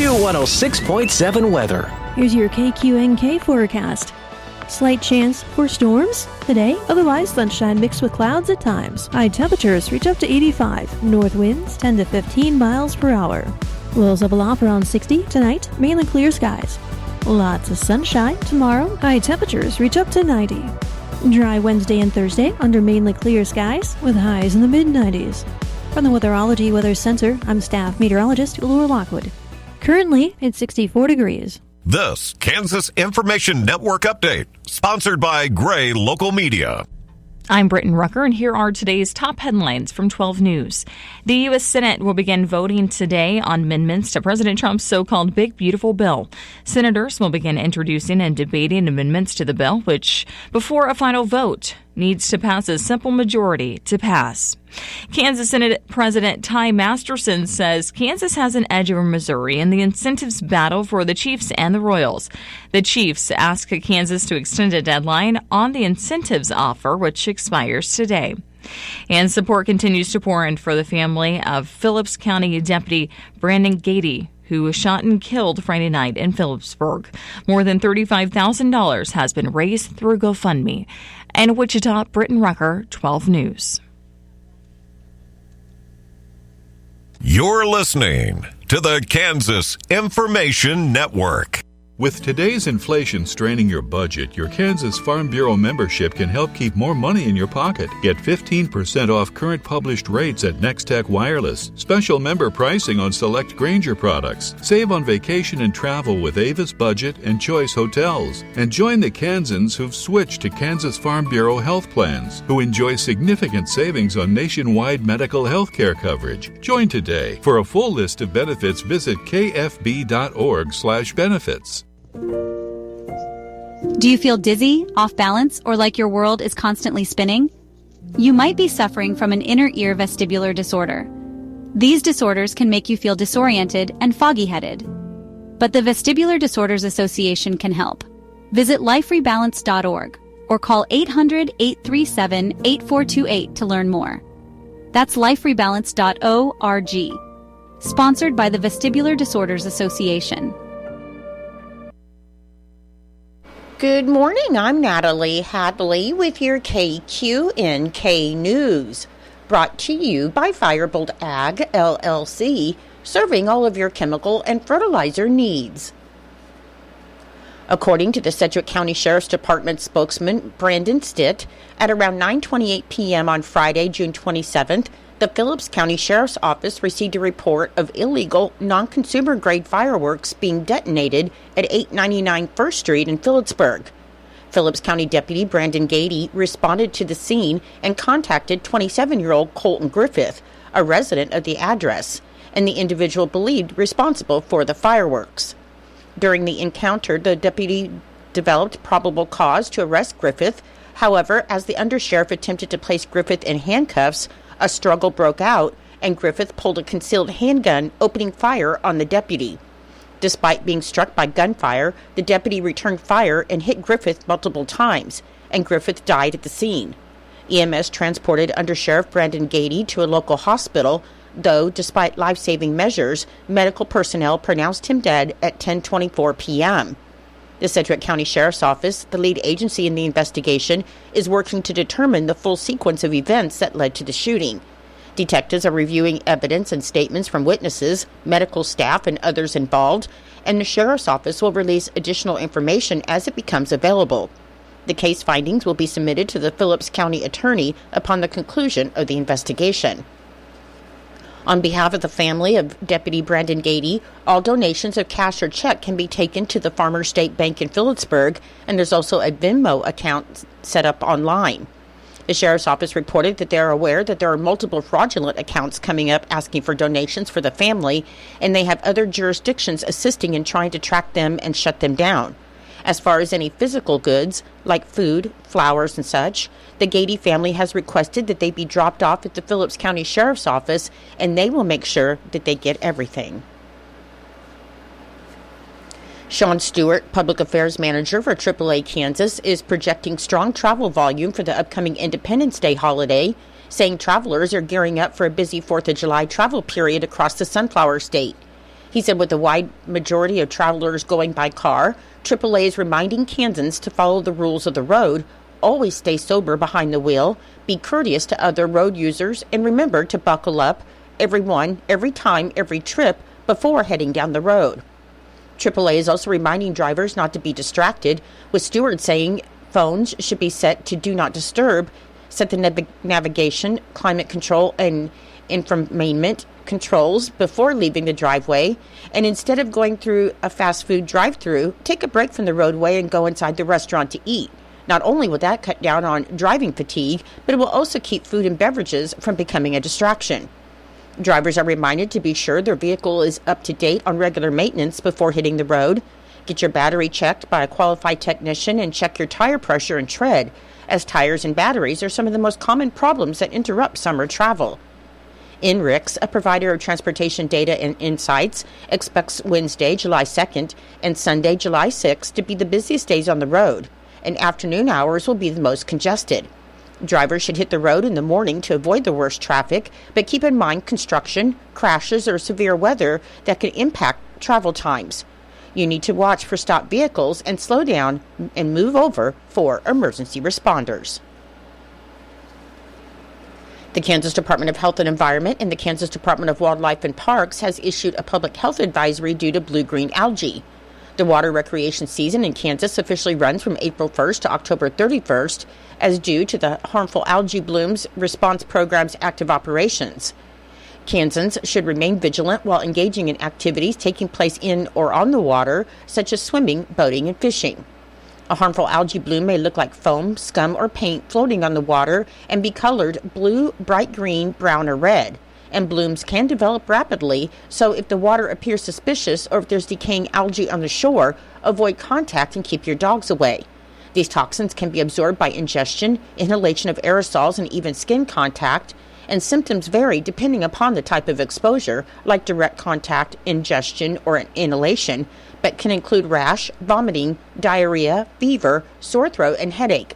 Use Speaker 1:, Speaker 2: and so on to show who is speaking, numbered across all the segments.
Speaker 1: to 106.7 weather.
Speaker 2: Here's your KQNK forecast. Slight chance for storms today, otherwise sunshine mixed with clouds at times. High temperatures reach up to 85. North winds 10 to 15 miles per hour. Lows level off around 60 tonight, mainly clear skies. Lots of sunshine tomorrow. High temperatures reach up to 90. Dry Wednesday and Thursday under mainly clear skies with highs in the mid-90s. From the Weatherology Weather Center, I'm staff meteorologist Laura Lockwood. Currently, it's 64 degrees.
Speaker 3: This Kansas Information Network update, sponsored by Gray Local Media.
Speaker 4: I'm Britton Rucker, and here are today's top headlines from 12 News. The U.S. Senate will begin voting today on amendments to President Trump's so-called Big Beautiful Bill. Senators will begin introducing and debating amendments to the bill, which, before a final vote, needs to pass a simple majority to pass. Kansas Senate President Ty Masterson says Kansas has an edge over Missouri in the incentives battle for the Chiefs and the Royals. The Chiefs ask Kansas to extend a deadline on the incentives offer, which expires today. And support continues to pour in for the family of Phillips County Deputy Brandon Gady, who was shot and killed Friday night in Phillipsburg. More than $35,000 has been raised through GoFundMe. And Wichita, Britton Rucker, 12 News.
Speaker 3: You're listening to the Kansas Information Network.
Speaker 5: With today's inflation straining your budget, your Kansas Farm Bureau membership can help keep more money in your pocket. Get 15% off current published rates at Nextech Wireless. Special member pricing on select Grainger products. Save on vacation and travel with Avis Budget and Choice Hotels. And join the Kansans who've switched to Kansas Farm Bureau health plans, who enjoy significant savings on nationwide medical health care coverage. Join today. For a full list of benefits, visit kfb.org/benefits.
Speaker 6: Do you feel dizzy, off balance, or like your world is constantly spinning? You might be suffering from an inner ear vestibular disorder. These disorders can make you feel disoriented and foggy-headed. But the Vestibular Disorders Association can help. Visit liferebalance.org or call 800-837-8428 to learn more. That's liferebalance.org. Sponsored by the Vestibular Disorders Association.
Speaker 7: Good morning, I'm Natalie Hadley with your KQNK News, brought to you by Firebolt Ag, LLC, serving all of your chemical and fertilizer needs. According to the Sedgwick County Sheriff's Department spokesman Brandon Stitt, at around 9:28 p.m. on Friday, June 27th, the Phillips County Sheriff's Office received a report of illegal, non-consumer grade fireworks being detonated at 899 First Street in Phillipsburg. Phillips County Deputy Brandon Gady responded to the scene and contacted 27-year-old Colton Griffith, a resident of the address, and the individual believed responsible for the fireworks. During the encounter, the deputy developed probable cause to arrest Griffith. However, as the undersheriff attempted to place Griffith in handcuffs, a struggle broke out, and Griffith pulled a concealed handgun, opening fire on the deputy. Despite being struck by gunfire, the deputy returned fire and hit Griffith multiple times, and Griffith died at the scene. EMS transported Undersheriff Brandon Gady to a local hospital, though, despite life-saving measures, medical personnel pronounced him dead at 10:24 p.m. The Sedgwick County Sheriff's Office, the lead agency in the investigation, is working to determine the full sequence of events that led to the shooting. Detectives are reviewing evidence and statements from witnesses, medical staff, and others involved, and the Sheriff's Office will release additional information as it becomes available. The case findings will be submitted to the Phillips County Attorney upon the conclusion of the investigation. On behalf of the family of Deputy Brandon Gady, all donations of cash or check can be taken to the Farmers State Bank in Phillipsburg, and there's also a Venmo account set up online. The Sheriff's Office reported that they are aware that there are multiple fraudulent accounts coming up asking for donations for the family, and they have other jurisdictions assisting in trying to track them and shut them down. As far as any physical goods, like food, flowers, and such, the Gady family has requested that they be dropped off at the Phillips County Sheriff's Office, and they will make sure that they get everything. Sean Stewart, Public Affairs Manager for AAA Kansas, is projecting strong travel volume for the upcoming Independence Day holiday, saying travelers are gearing up for a busy 4th of July travel period across the Sunflower State. He said with the wide majority of travelers going by car, AAA is reminding Kansans to follow the rules of the road, always stay sober behind the wheel, be courteous to other road users, and remember to buckle up, everyone, every time, every trip, before heading down the road. AAA is also reminding drivers not to be distracted, with stewards saying phones should be set to do not disturb, set the navigation, climate control, and infotainment controls before leaving the driveway, and instead of going through a fast food drive-through, take a break from the roadway and go inside the restaurant to eat. Not only will that cut down on driving fatigue, but it will also keep food and beverages from becoming a distraction. Drivers are reminded to be sure their vehicle is up to date on regular maintenance before hitting the road. Get your battery checked by a qualified technician and check your tire pressure and tread, as tires and batteries are some of the most common problems that interrupt summer travel. INRIX, a provider of transportation data and insights, expects Wednesday, July 2nd, and Sunday, July 6th to be the busiest days on the road, and afternoon hours will be the most congested. Drivers should hit the road in the morning to avoid the worst traffic, but keep in mind construction, crashes, or severe weather that can impact travel times. You need to watch for stopped vehicles and slow down and move over for emergency responders. The Kansas Department of Health and Environment and the Kansas Department of Wildlife and Parks has issued a public health advisory due to blue-green algae. The water recreation season in Kansas officially runs from April 1st to October 31st, as due to the harmful algae blooms response program's active operations. Kansans should remain vigilant while engaging in activities taking place in or on the water, such as swimming, boating, and fishing. A harmful algae bloom may look like foam, scum, or paint floating on the water and be colored blue, bright green, brown, or red. And blooms can develop rapidly, so if the water appears suspicious or if there's decaying algae on the shore, avoid contact and keep your dogs away. These toxins can be absorbed by ingestion, inhalation of aerosols, and even skin contact, and symptoms vary depending upon the type of exposure, like direct contact, ingestion, or inhalation, but can include rash, vomiting, diarrhea, fever, sore throat, and headache.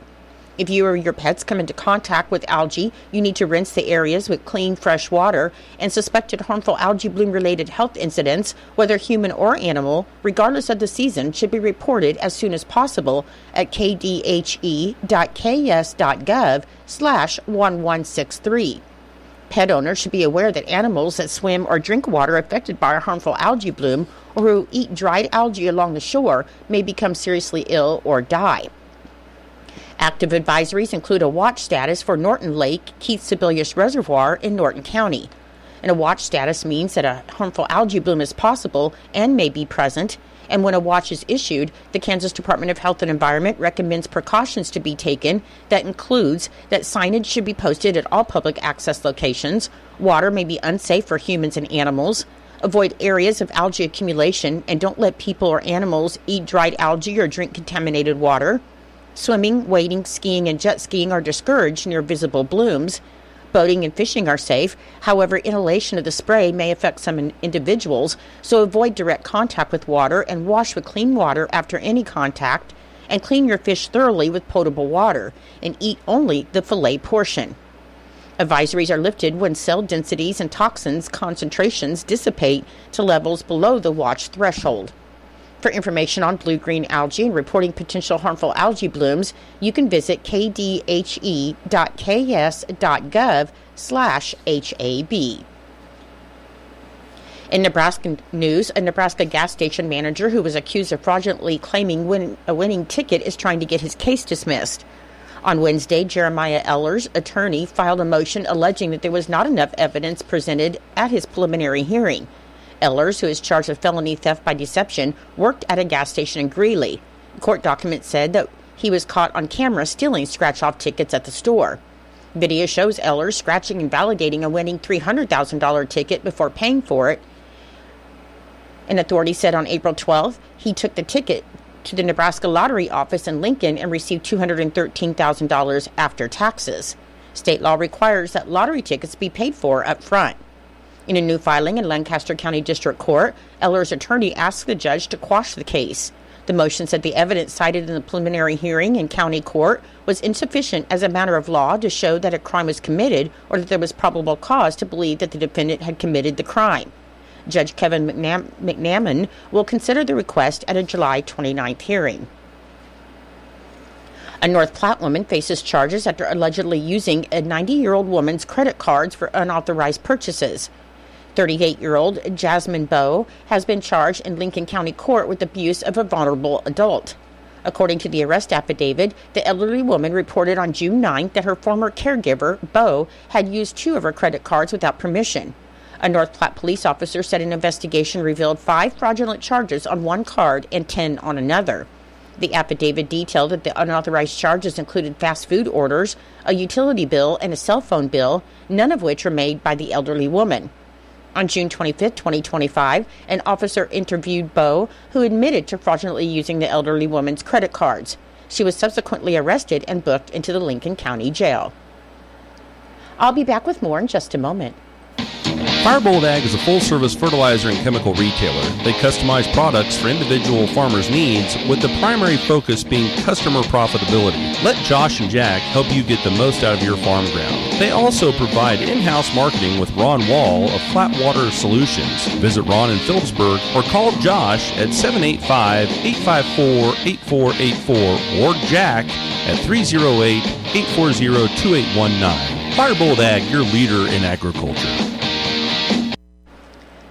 Speaker 7: If you or your pets come into contact with algae, you need to rinse the areas with clean, fresh water, and suspected harmful algae bloom-related health incidents, whether human or animal, regardless of the season, should be reported as soon as possible at kdhe.ks.gov/1163. Pet owners should be aware that animals that swim or drink water affected by a harmful algae bloom or who eat dried algae along the shore may become seriously ill or die. Active advisories include a watch status for Norton Lake, Keith Sebelius Reservoir in Norton County. And a watch status means that a harmful algae bloom is possible and may be present. And when a watch is issued, the Kansas Department of Health and Environment recommends precautions to be taken. That includes that signage should be posted at all public access locations. Water may be unsafe for humans and animals. Avoid areas of algae accumulation and don't let people or animals eat dried algae or drink contaminated water. Swimming, wading, skiing, and jet skiing are discouraged near visible blooms. Boating and fishing are safe. However, inhalation of the spray may affect some individuals, so avoid direct contact with water and wash with clean water after any contact, and clean your fish thoroughly with potable water, and eat only the fillet portion. Advisories are lifted when cell densities and toxins concentrations dissipate to levels below the watch threshold. For information on blue-green algae and reporting potential harmful algae blooms, you can visit kdhe.ks.gov/HAB. In Nebraska news, a Nebraska gas station manager who was accused of fraudulently claiming a winning ticket is trying to get his case dismissed. On Wednesday, Jeremiah Eller's attorney filed a motion alleging that there was not enough evidence presented at his preliminary hearing. Ellers, who is charged with felony theft by deception, worked at a gas station in Greeley. Court documents said that he was caught on camera stealing scratch-off tickets at the store. Video shows Ellers scratching and validating a winning $300,000 ticket before paying for it. An authority said on April 12th he took the ticket to the Nebraska Lottery office in Lincoln and received $213,000 after taxes. State law requires that lottery tickets be paid for up front. In a new filing in Lancaster County District Court, Eller's attorney asked the judge to quash the case. The motion said the evidence cited in the preliminary hearing in county court was insufficient as a matter of law to show that a crime was committed or that there was probable cause to believe that the defendant had committed the crime. Judge Kevin McNamara will consider the request at a July 29th hearing. A North Platte woman faces charges after allegedly using a 90-year-old woman's credit cards for unauthorized purchases. 38-year-old Jasmine Bowe has been charged in Lincoln County Court with abuse of a vulnerable adult. According to the arrest affidavit, the elderly woman reported on June 9th that her former caregiver, Bowe, had used 2 of her credit cards without permission. A North Platte police officer said an investigation revealed 5 fraudulent charges on one card and 10 on another. The affidavit detailed that the unauthorized charges included fast food orders, a utility bill, and a cell phone bill, none of which were made by the elderly woman. On June 25, 2025, an officer interviewed Bowe, who admitted to fraudulently using the elderly woman's credit cards. She was subsequently arrested and booked into the Lincoln County Jail. I'll be back with more in just a moment.
Speaker 8: Firebolt Ag is a full-service fertilizer and chemical retailer. They customize products for individual farmers' needs, with the primary focus being customer profitability. Let Josh and Jack help you get the most out of your farm ground. They also provide in-house marketing with Ron Wall of Flatwater Solutions. Visit Ron in Phillipsburg or call Josh at 785-854-8484 or Jack at 308-840-2819. Firebolt Ag, your leader in agriculture.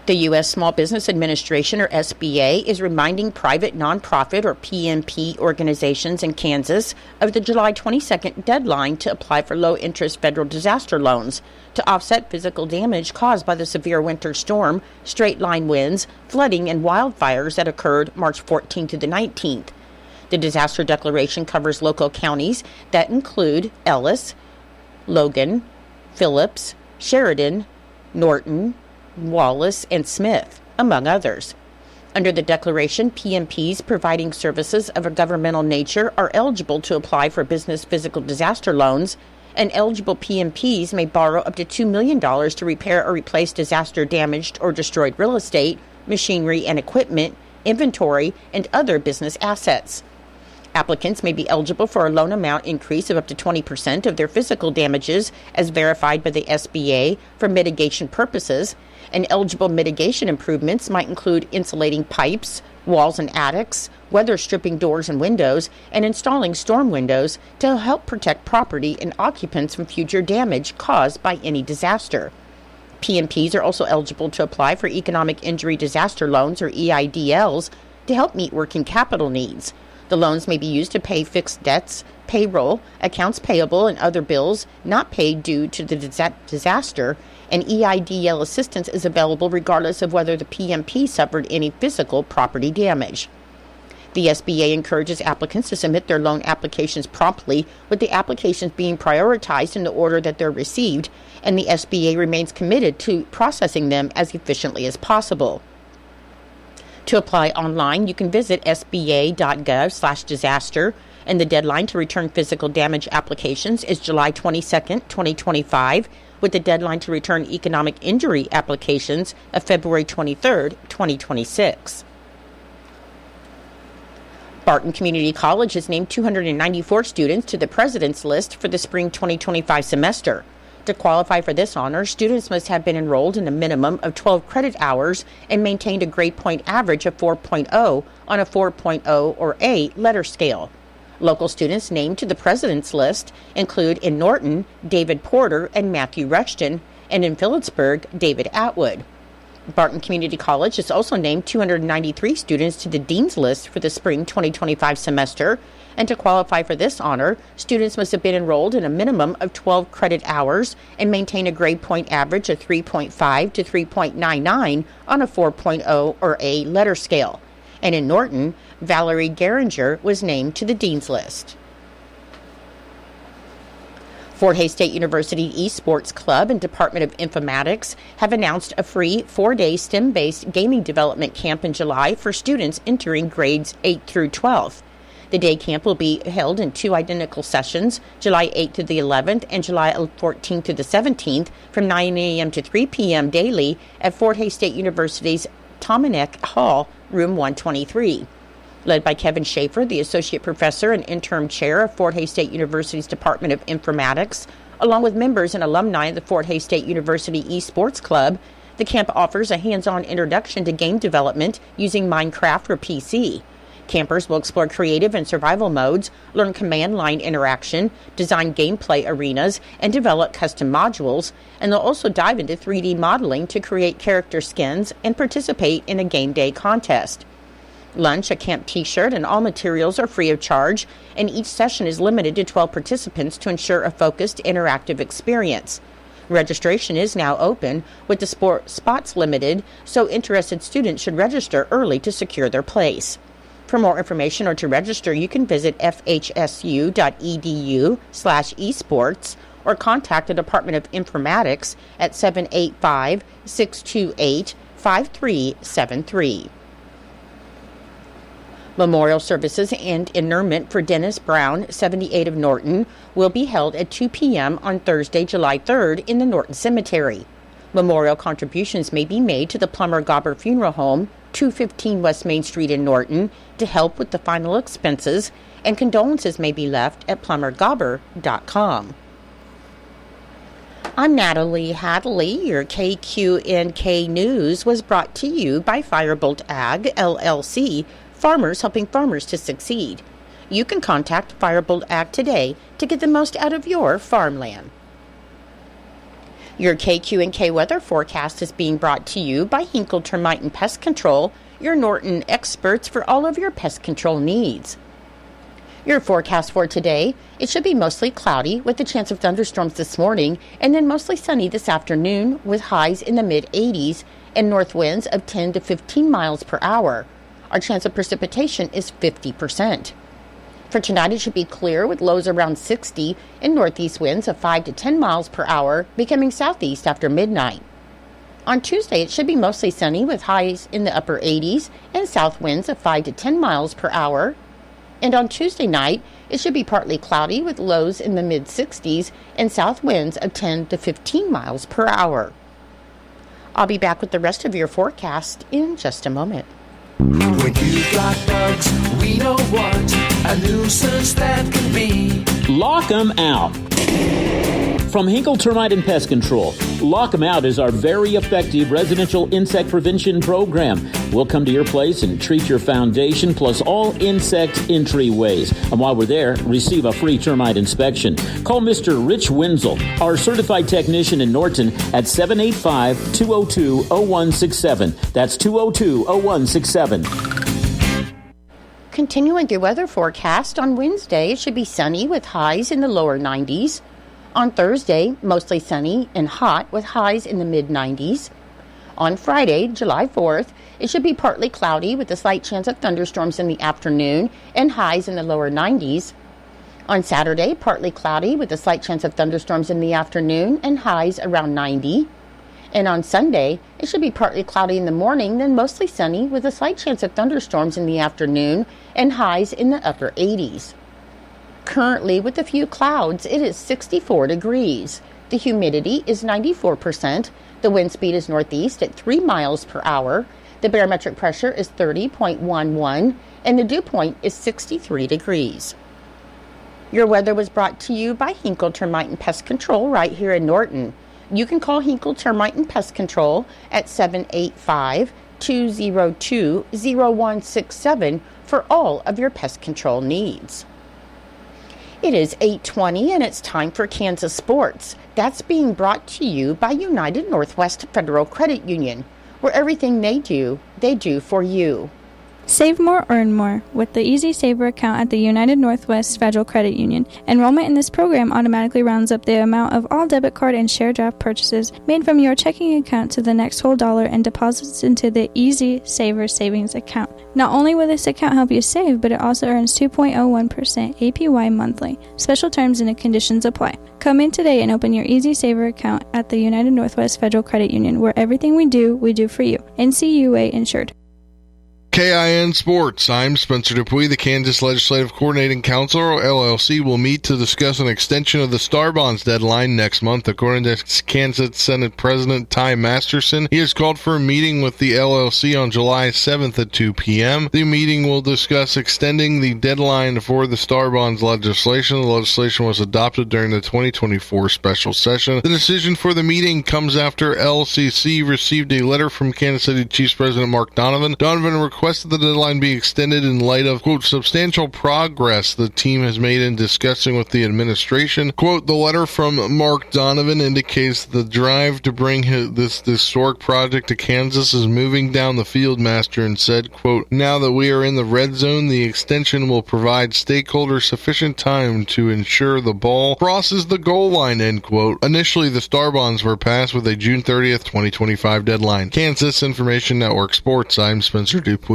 Speaker 7: The U.S. Small Business Administration, or SBA, is reminding private nonprofit, or PNP, organizations in Kansas of the July 22nd deadline to apply for low-interest federal disaster loans to offset physical damage caused by the severe winter storm, straight-line winds, flooding, and wildfires that occurred March 14th to the 19th. The disaster declaration covers local counties that include Ellis, Logan, Phillips, Sheridan, Norton, Wallace, and Smith, among others. Under the declaration, PMPs providing services of a governmental nature are eligible to apply for business physical disaster loans, and eligible PMPs may borrow up to $2 million to repair or replace disaster-damaged or destroyed real estate, machinery and equipment, inventory, and other business assets. Applicants may be eligible for a loan amount increase of up to 20% of their physical damages as verified by the SBA for mitigation purposes, and eligible mitigation improvements might include insulating pipes, walls and attics, weather stripping doors and windows, and installing storm windows to help protect property and occupants from future damage caused by any disaster. PMPs are also eligible to apply for Economic Injury Disaster Loans, or EIDLs, to help meet working capital needs. The loans may be used to pay fixed debts, payroll, accounts payable, and other bills not paid due to the disaster, and EIDL assistance is available regardless of whether the PMP suffered any physical property damage. The SBA encourages applicants to submit their loan applications promptly, with the applications being prioritized in the order that they're received, and the SBA remains committed to processing them as efficiently as possible. To apply online, you can visit sba.gov/disaster, and the deadline to return physical damage applications is July 22nd, 2025, with the deadline to return economic injury applications of February 23rd, 2026. Barton Community College has named 294 students to the President's List for the spring 2025 semester. To qualify for this honor, students must have been enrolled in a minimum of 12 credit hours and maintained a grade point average of 4.0 on a 4.0 or A letter scale. Local students named to the President's List include in Norton, David Porter and Matthew Rushton, and in Phillipsburg, David Atwood. Barton Community College has also named 293 students to the Dean's List for the spring 2025 semester, and to qualify for this honor, students must have been enrolled in a minimum of 12 credit hours and maintain a grade point average of 3.5 to 3.99 on a 4.0 or A letter scale. And in Norton, Valerie Geringer was named to the Dean's List. Fort Hays State University Esports Club and Department of Informatics have announced a free 4-day STEM-based gaming development camp in July for students entering grades 8 through 12. The day camp will be held in 2 identical sessions, July 8th to the 11th and July 14th to the 17th, from 9 a.m. to 3 p.m. daily at Fort Hays State University's Tomanek Hall, room 123. Led by Kevin Schaefer, the Associate Professor and Interim Chair of Fort Hays State University's Department of Informatics, along with members and alumni of the Fort Hays State University Esports Club, The camp offers a hands-on introduction to game development using Minecraft or PC. Campers will explore creative and survival modes, learn command line interaction, design gameplay arenas, and develop custom modules, and they'll also dive into 3D modeling to create character skins and participate in a game day contest. Lunch, a camp t-shirt, and all materials are free of charge, and each session is limited to 12 participants to ensure a focused, interactive experience. Registration is now open, with the spots limited, so interested students should register early to secure their place. For more information or to register, you can visit fhsu.edu/esports or contact the Department of Informatics at 785-628-5373. Memorial services and interment for Dennis Brown, 78 of Norton, will be held at 2 p.m. on Thursday, July 3rd in the Norton Cemetery. Memorial contributions may be made to the Plummer Gobber Funeral Home, 215 West Main Street in Norton, to help with the final expenses, and condolences may be left at plummergobber.com. I'm Natalie Hadley. Your KQNK News was brought to you by Firebolt Ag, LLC, farmers helping farmers to succeed. You can contact Firebolt Ag today to get the most out of your farmland. Your KQNK weather forecast is being brought to you by Hinkle Termite and Pest Control, your Norton experts for all of your pest control needs. Your forecast for today, it should be mostly cloudy with a chance of thunderstorms this morning and then mostly sunny this afternoon with highs in the mid-80s and north winds of 10 to 15 miles per hour. Our chance of precipitation is 50%. For tonight, it should be clear with lows around 60 and northeast winds of 5 to 10 miles per hour, becoming southeast after midnight. On Tuesday, it should be mostly sunny with highs in the upper 80s and south winds of 5 to 10 miles per hour. And on Tuesday night, it should be partly cloudy with lows in the mid-60s and south winds of 10 to 15 miles per hour. I'll be back with the rest of your forecast in just a moment.
Speaker 1: When you've got bugs, we know what a nuisance that can be.
Speaker 9: Lock 'em out. From Hinkle Termite and Pest Control, Lock 'em Out is our very effective residential insect prevention program. We'll come to your place and treat your foundation plus all insect entryways. And while we're there, receive a free termite inspection. Call Mr. Rich Wenzel, our certified technician in Norton, at 785-202-0167. That's 202-0167.
Speaker 7: Continuing your weather forecast, on Wednesday, it should be sunny with highs in the lower 90s. On Thursday, mostly sunny and hot with highs in the mid-90s. On Friday, July 4th, it should be partly cloudy with a slight chance of thunderstorms in the afternoon and highs in the lower 90s. On Saturday, partly cloudy with a slight chance of thunderstorms in the afternoon and highs around 90. And on Sunday, it should be partly cloudy in the morning, then mostly sunny with a slight chance of thunderstorms in the afternoon and highs in the upper 80s. Currently, with a few clouds, it is 64 degrees. The humidity is 94%. The wind speed is northeast at 3 miles per hour. The barometric pressure is 30.11, and the dew point is 63 degrees. Your weather was brought to you by Hinkle Termite and Pest Control right here in Norton. You can call Hinkle Termite and Pest Control at 785-202-0167 for all of your pest control needs. It is 8:20 and it's time for Kansas Sports. That's being brought to you by United Northwest Federal Credit Union, where everything they do for you.
Speaker 10: Save more, earn more with the Easy Saver account at the United Northwest Federal Credit Union. Enrollment in this program automatically rounds up the amount of all debit card and share draft purchases made from your checking account to the next whole dollar and deposits into the Easy Saver savings account. Not only will this account help you save, but it also earns 2.01% APY monthly. Special terms and conditions apply. Come in today and open your Easy Saver account at the United Northwest Federal Credit Union, where everything we do for you. NCUA insured.
Speaker 11: KIN Sports. I'm Spencer Dupuy. The Kansas Legislative Coordinating Council, or LLC, will meet to discuss an extension of the Star Bonds deadline next month. According to Kansas Senate President Ty Masterson, he has called for a meeting with the LLC on July 7th at 2 p.m. The meeting will discuss extending the deadline for the Star Bonds legislation. The legislation was adopted during the 2024 special session. The decision for the meeting comes after LCC received a letter from Kansas City Chiefs President Mark Donovan. Donovan requested the deadline be extended in light of, quote, substantial progress the team has made in discussing with the administration. Quote, the letter from Mark Donovan indicates the drive to bring this historic project to Kansas is moving down the field, Master, and said, quote, now that we are in the red zone, the extension will provide stakeholders sufficient time to ensure the ball crosses the goal line, end quote. Initially, the Star Bonds were passed with a June 30th, 2025 deadline. Kansas Information Network Sports, I'm Spencer Dupuy.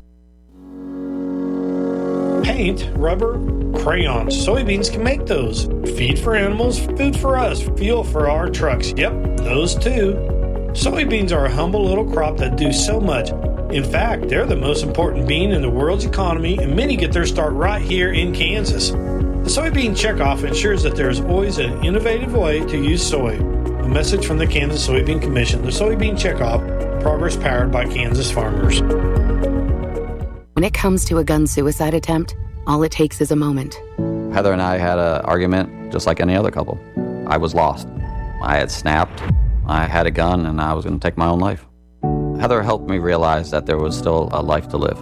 Speaker 12: Paint, rubber, crayons, soybeans can make those. Feed for animals, food for us, fuel for our trucks. Yep, those too. Soybeans are a humble little crop that do so much. In fact, they're the most important bean in the world's economy, and many get their start right here in Kansas. The Soybean Checkoff ensures that there is always an innovative way to use soy. A message from the Kansas Soybean Commission. The Soybean Checkoff, progress powered by Kansas farmers.
Speaker 13: When it comes to a gun suicide attempt, all it takes is a moment.
Speaker 14: Heather and I had an argument just like any other couple. I was lost. I had snapped. I had a gun and I was going to take my own life. Heather helped me realize that there was still a life to live.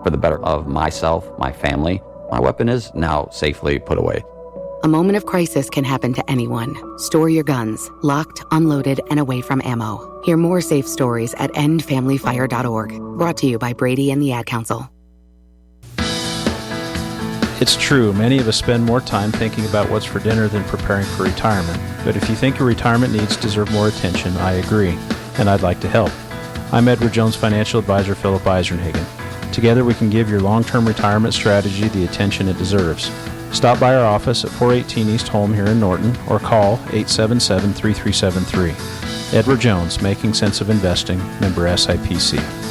Speaker 14: For the better of myself, my family, my weapon is now safely put away.
Speaker 13: A moment of crisis can happen to anyone. Store your guns, locked, unloaded, and away from ammo. Hear more safe stories at endfamilyfire.org. Brought to you by Brady and the Ad Council.
Speaker 15: It's true, many of us spend more time thinking about what's for dinner than preparing for retirement. But if you think your retirement needs deserve more attention, I agree, and I'd like to help. I'm Edward Jones Financial Advisor Philip Eisenhagen. Together we can give your long-term retirement strategy the attention it deserves. Stop by our office at 418 East Holm here in Norton or call 877-3373. Edward Jones, Making Sense of Investing, member SIPC.